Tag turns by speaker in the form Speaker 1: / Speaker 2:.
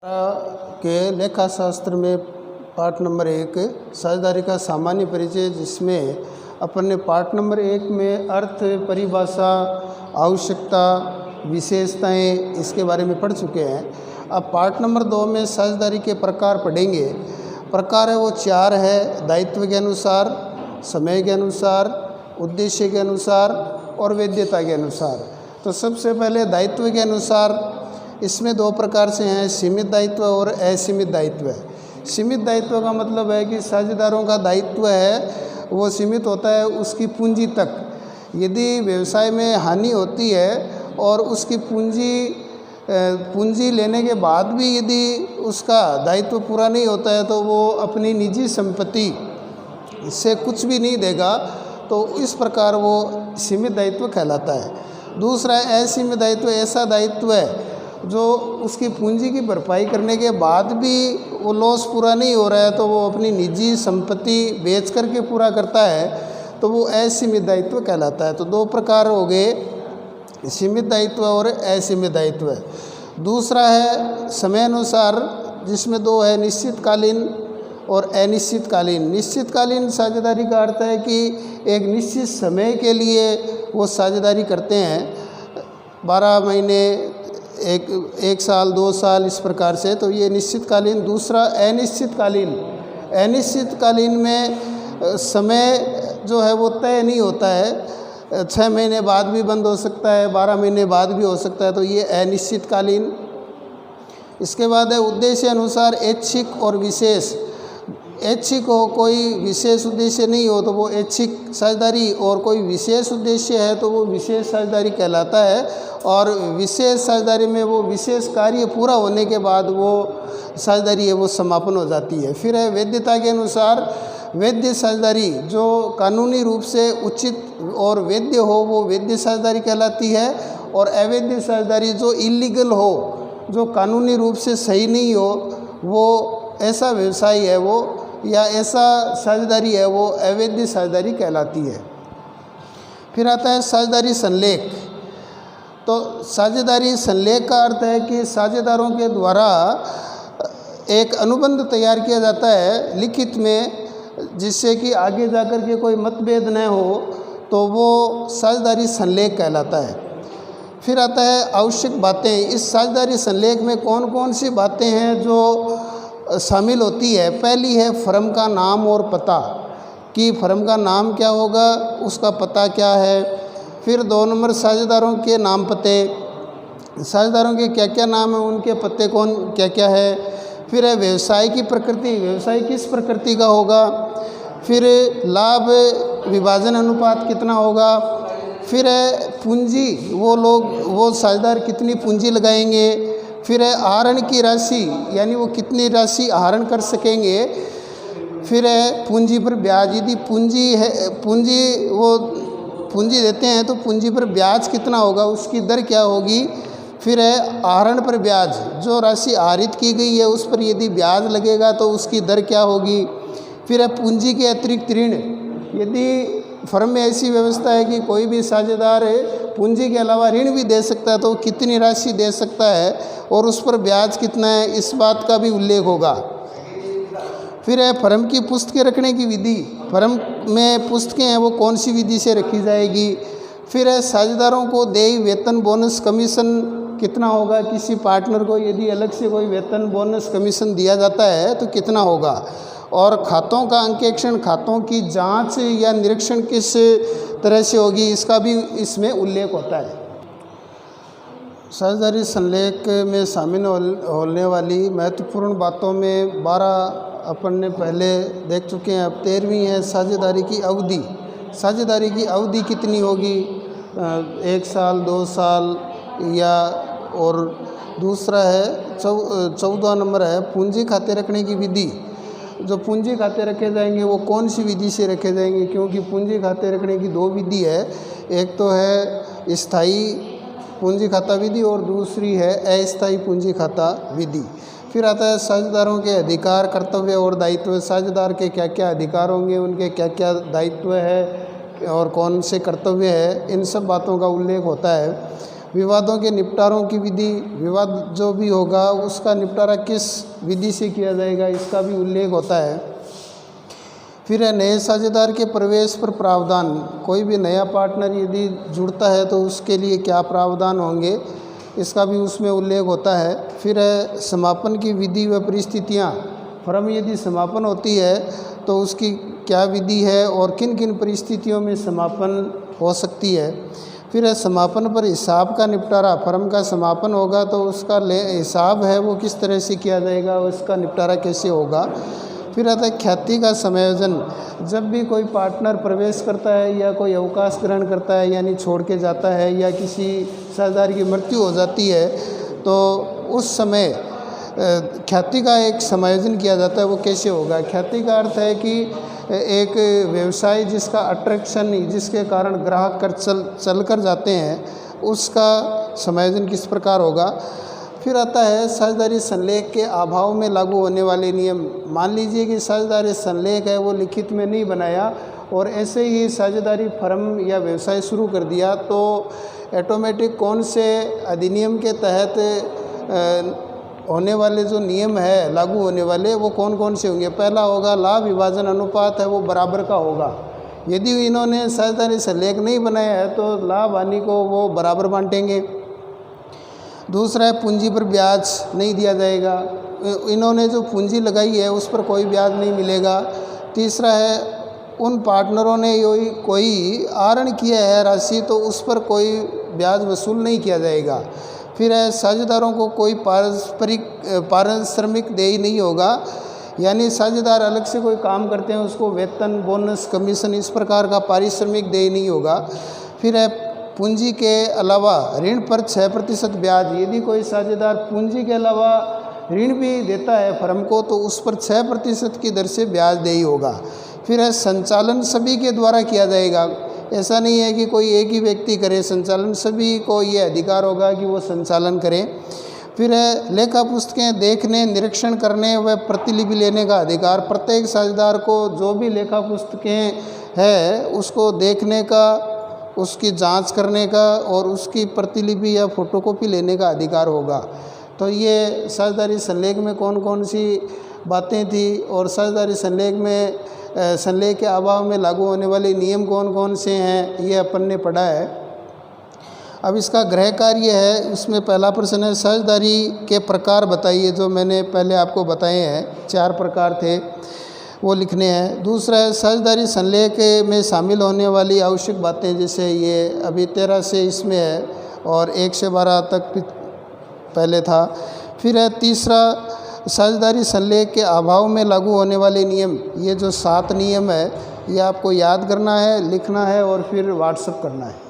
Speaker 1: के लेखा शास्त्र में पाठ नंबर 1 साझेदारी का सामान्य परिचय, जिसमें अपन ने पाठ नंबर 1 में अर्थ, परिभाषा, आवश्यकता, विशेषताएं इसके बारे में पढ़ चुके हैं। अब पाठ नंबर 2 में साझेदारी के प्रकार पढ़ेंगे। प्रकार है वो 4 है: दायित्व के अनुसार, समय के अनुसार, उद्देश्य के अनुसार और वैधता के अनुसार। तो सबसे पहले दायित्व के अनुसार, इसमें 2 प्रकार से हैं: सीमित दायित्व और असीमित दायित्व। सीमित दायित्व का मतलब है कि साझेदारों का दायित्व है वो सीमित होता है उसकी पूंजी तक। यदि व्यवसाय में हानि होती है और उसकी पूंजी लेने के बाद भी यदि उसका दायित्व पूरा नहीं होता है तो वो अपनी निजी संपत्ति से कुछ भी नहीं देगा, तो इस प्रकार वो सीमित दायित्व कहलाता है। दूसरा असीमित दायित्व ऐसा दायित्व है जो उसकी पूंजी की भरपाई करने के बाद भी वो लॉस पूरा नहीं हो रहा है तो वो अपनी निजी संपत्ति बेच करके पूरा करता है, तो वो असीमित दायित्व कहलाता है। तो 2 प्रकार हो गए, सीमित दायित्व और असीमित दायित्व। दूसरा है समय अनुसार, जिसमें 2 है: निश्चितकालीन और अनिश्चितकालीन। निश्चितकालीन साझेदारी का अर्थ है कि एक निश्चित समय के लिए वो साझेदारी करते हैं, 12 महीने, एक साल, 2 साल, इस प्रकार से, तो ये निश्चितकालीन। दूसरा अनिश्चितकालीन। अनिश्चितकालीन में समय जो है वो तय नहीं होता है, 6 महीने बाद भी बंद हो सकता है, 12 महीने बाद भी हो सकता है, तो ये अनिश्चितकालीन। इसके बाद है उद्देश्य अनुसार, ऐच्छिक और विशेष। ऐच्छिक हो, कोई विशेष उद्देश्य नहीं हो तो वो ऐच्छिक साझेदारी, और कोई विशेष उद्देश्य है तो वो विशेष साझेदारी कहलाता है। और विशेष साझेदारी में वो विशेष कार्य पूरा होने के बाद वो साझेदारी है वो समापन हो जाती है। फिर है वैधता के अनुसार। वैध साझेदारी जो कानूनी रूप से उचित और वैध हो वो वैध साझेदारी कहलाती है, और अवैध साझेदारी जो इलीगल हो, जो कानूनी रूप से सही नहीं हो, वो ऐसा व्यवसाय है वो या ऐसा साझेदारी है वो अवैध साझेदारी कहलाती है। फिर आता है साझेदारी संलेख। तो साझेदारी संलेख का अर्थ है कि साझेदारों के द्वारा एक अनुबंध तैयार किया जाता है लिखित में, जिससे कि आगे जाकर के कोई मतभेद न हो, तो वो साझेदारी संलेख कहलाता है। फिर आता है आवश्यक बातें। इस साझेदारी संलेख में कौन कौन सी बातें हैं जो शामिल होती है? पहली है फर्म का नाम और पता, कि फर्म का नाम क्या होगा, उसका पता क्या है। फिर 2 नंबर साझेदारों के नाम पते, साझेदारों के क्या क्या नाम है, उनके पते कौन क्या क्या है। फिर है व्यवसाय की प्रकृति, व्यवसाय किस प्रकृति का होगा। फिर लाभ विभाजन अनुपात कितना होगा। फिर है पूंजी, वो साझेदार कितनी पूंजी लगाएंगे। फिर है आहरण की राशि, यानी वो कितनी राशि आहरण कर सकेंगे। फिर है पूंजी पर ब्याज, यदि पूंजी देते हैं तो पूंजी पर ब्याज कितना होगा, उसकी दर क्या होगी। फिर है आहरण पर ब्याज, जो राशि आहरित की गई है उस पर यदि ब्याज लगेगा तो उसकी दर क्या होगी। फिर है पूंजी के अतिरिक्त ऋण, यदि फर्म में ऐसी व्यवस्था है कि कोई भी साझेदार पूंजी के अलावा ऋण भी दे सकता है तो कितनी राशि दे सकता है और उस पर ब्याज कितना है, इस बात का भी उल्लेख होगा। फिर है फर्म की पुस्तकें रखने की विधि, फर्म में पुस्तकें हैं वो कौन सी विधि से रखी जाएगी। फिर है साझेदारों को देय वेतन, बोनस, कमीशन कितना होगा। किसी पार्टनर को यदि अलग से कोई वेतन, बोनस, कमीशन दिया जाता है तो कितना होगा। और खातों का अंकेक्षण, खातों की जांच या निरीक्षण किस तरह से होगी, इसका भी इसमें उल्लेख होता है। साझेदारी संलेख में शामिल होने वाली महत्वपूर्ण बातों में 12 अपन ने पहले देख चुके हैं। अब 13वीं है साझेदारी की अवधि। साझेदारी की अवधि कितनी होगी, 1 साल, 2 साल या, और दूसरा है 14 नंबर है पूंजी खाते रखने की विधि। जो पूंजी खाते रखे जाएंगे वो कौन सी विधि से रखे जाएंगे, क्योंकि पूंजी खाते रखने की 2 विधि है, एक तो है स्थायी पूंजी खाता विधि और दूसरी है अस्थायी पूंजी खाता विधि। फिर आता है साझेदारों के अधिकार, कर्तव्य और दायित्व। साझेदार के क्या क्या अधिकार होंगे, उनके क्या क्या दायित्व है और कौन से कर्तव्य है, इन सब बातों का उल्लेख होता है। विवादों के निपटारों की विधि, विवाद जो भी होगा उसका निपटारा किस विधि से किया जाएगा, इसका भी उल्लेख होता है। फिर है नए साझेदार के प्रवेश पर प्रावधान, कोई भी नया पार्टनर यदि जुड़ता है तो उसके लिए क्या प्रावधान होंगे, इसका भी उसमें उल्लेख होता है। फिर है समापन की विधि व परिस्थितियाँ, फर्म यदि समापन होती है तो उसकी क्या विधि है और किन किन परिस्थितियों में समापन हो सकती है। फिर है समापन पर हिसाब का निपटारा, फर्म का समापन होगा तो उसका हिसाब है वो किस तरह से किया जाएगा, उसका निपटारा कैसे होगा। फिर आता है ख्याति का समायोजन, जब भी कोई पार्टनर प्रवेश करता है या कोई अवकाश ग्रहण करता है यानी छोड़ के जाता है या किसी साझेदार की मृत्यु हो जाती है तो उस समय ख्याति का एक समायोजन किया जाता है, वो कैसे होगा। ख्याति का अर्थ है कि एक व्यवसाय जिसका अट्रैक्शन, जिसके कारण ग्राहक चल कर जाते हैं, उसका समायोजन किस प्रकार होगा। फिर आता है साझेदारी संलेख के अभाव में लागू होने वाले नियम। मान लीजिए कि साझेदारी संलेख है वो लिखित में नहीं बनाया और ऐसे ही साझेदारी फर्म या व्यवसाय शुरू कर दिया तो ऑटोमेटिक कौन से अधिनियम के तहत होने वाले जो नियम है लागू होने वाले वो कौन कौन से होंगे। पहला होगा लाभ विभाजन अनुपात है वो बराबर का होगा। यदि इन्होंने साझेदारी संलेख नहीं बनाया है तो लाभ हानि को वो बराबर बांटेंगे। दूसरा है पूंजी पर ब्याज नहीं दिया जाएगा, इन्होंने जो पूंजी लगाई है उस पर कोई ब्याज नहीं मिलेगा। तीसरा है उन पार्टनरों ने कोई आहरण किया है राशि तो उस पर कोई ब्याज वसूल नहीं किया जाएगा। फिर है साझेदारों को कोई पारिश्रमिक देय नहीं होगा, यानी साझेदार अलग से कोई काम करते हैं उसको वेतन, बोनस, कमीशन इस प्रकार का पारिश्रमिक देय नहीं होगा। फिर है पूंजी के अलावा ऋण पर 6% ब्याज, यदि कोई साझेदार पूंजी के अलावा ऋण भी देता है फर्म को तो उस पर 6% की दर से ब्याज देय होगा। फिर है संचालन सभी के द्वारा किया जाएगा, ऐसा नहीं है कि कोई एक ही व्यक्ति करे, संचालन सभी को ये अधिकार होगा कि वो संचालन करें। फिर है लेखा पुस्तकें देखने, निरीक्षण करने व प्रतिलिपि लेने का अधिकार, प्रत्येक साझेदार को जो भी लेखा पुस्तकें है उसको देखने का, उसकी जांच करने का और उसकी प्रतिलिपि या फोटोकॉपी लेने का अधिकार होगा। तो ये साझेदारी संलेख में कौन कौन सी बातें थी और साझेदारी संलेख में संलेख के अभाव में लागू होने वाले नियम कौन कौन से हैं, ये अपन ने पढ़ा है। अब इसका गृह कार्य है, इसमें पहला प्रश्न है साझेदारी के प्रकार बताइए, जो मैंने पहले आपको बताए हैं 4 प्रकार थे वो लिखने हैं। दूसरा है साझेदारी संलेख में शामिल होने वाली आवश्यक बातें, जैसे ये अभी 13 से इसमें है और 1 से 12 तक पहले था। फिर है तीसरा साझेदारी संलेख के अभाव में लागू होने वाले नियम, ये जो 7 नियम है ये आपको याद करना है, लिखना है और फिर व्हाट्सएप करना है।